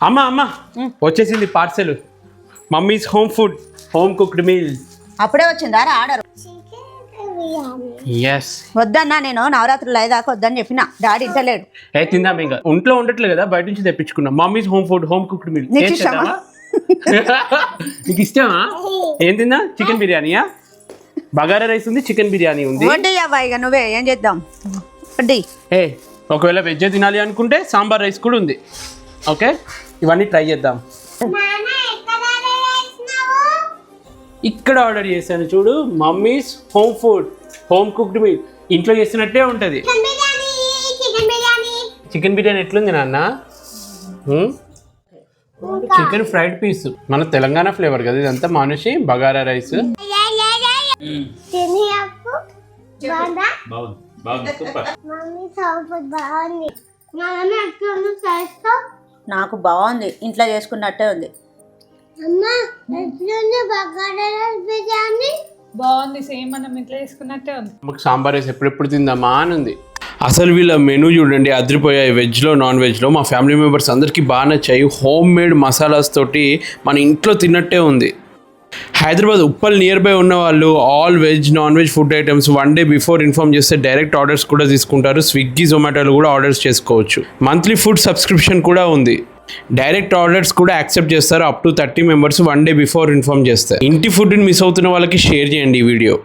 అమ్మా వచ్చేసింది parcel. Mummies home food, home cooked meal. అప్పుడే వచ్చిందా ఆర్డర్? ఎస్. వద్దన్నా, నేను నవరాత్రులు అయ్యేదాకా వద్దని చెప్పిన. డాడీ ఇంటలేడు. తిందాం ఇంకా. ఒంట్లో ఉండట్లేదు కదా, బయట నుంచి తెప్పించుకున్నాం. Mummy's home food, home cooked meal. నీకు ఇష్టమా? నీకు ఇష్టమా? ఏం తిందా? చికెన్ బిర్యానీయా? బగారా రైస్ ఉంది, చికెన్ బిర్యానీ ఉంది. వడ్డీ అవ్వ, ఇక నువ్వే ఏం చేద్దాం. వడ్డీ. ఒకవేళ వెజ్ తినాలి అనుకుంటే సాంబార్ రైస్ కూడా ఉంది. ఓకే, ఇవన్నీ ట్రై చేద్దాం. ఇక్కడ ఆర్డర్ చేశాను చూడు, mummies home food, home cooked meal. ఇంట్లో చేసినట్టే ఉంటుంది. చికెన్ బిర్యానీ ఎట్లుంది నాన్న? చికెన్ ఫ్రైడ్ పీస్, మన తెలంగాణ ఫ్లేవర్ కదా ఇదంతా. మానుషి బగారా రైస్. నాకు బాగుంది, ఇంట్లో చేసుకున్నట్టే ఉంది. బాగుంది, సేమ్ మనం ఇంట్లో చేసుకున్నట్టే ఉంది. మాకు సాంబార్ రైస్ ఎప్పుడెప్పుడు తిందామా అని ఉంది. అసలు వీళ్ళ మెనూ చూడండి, అదిరిపోయాయి. వెజ్లో నాన్ వెజ్లో మా ఫ్యామిలీ మెంబర్స్ అందరికీ బాగా నచ్చాయి. హోమ్ మేడ్ మసాలాస్ తోటి మన ఇంట్లో తిన్నట్టే ఉంది. హైదరాబాద్ ఉప్పల్ నియర్ బై ఉన్న వాళ్ళు all veg non veg food items 1 day before inform చేస్తే డైరెక్ట్ ఆర్డర్స్ కూడా తీసుకుంటారు. స్విగ్గీ జొమాటోలో కూడా ఆర్డర్స్ చేసుకోవచ్చు. మంత్లీ ఫుడ్ సబ్స్క్రిప్షన్ కూడా ఉంది. డైరెక్ట్ ఆర్డర్స్ కూడా యాక్సెప్ట్ చేస్తారు. Up to 30 members 1 day before inform చేస్తారు. ఇంటి ఫుడ్ని మిస్ అవుతున్న వాళ్ళకి షేర్ చేయండి ఈ వీడియో.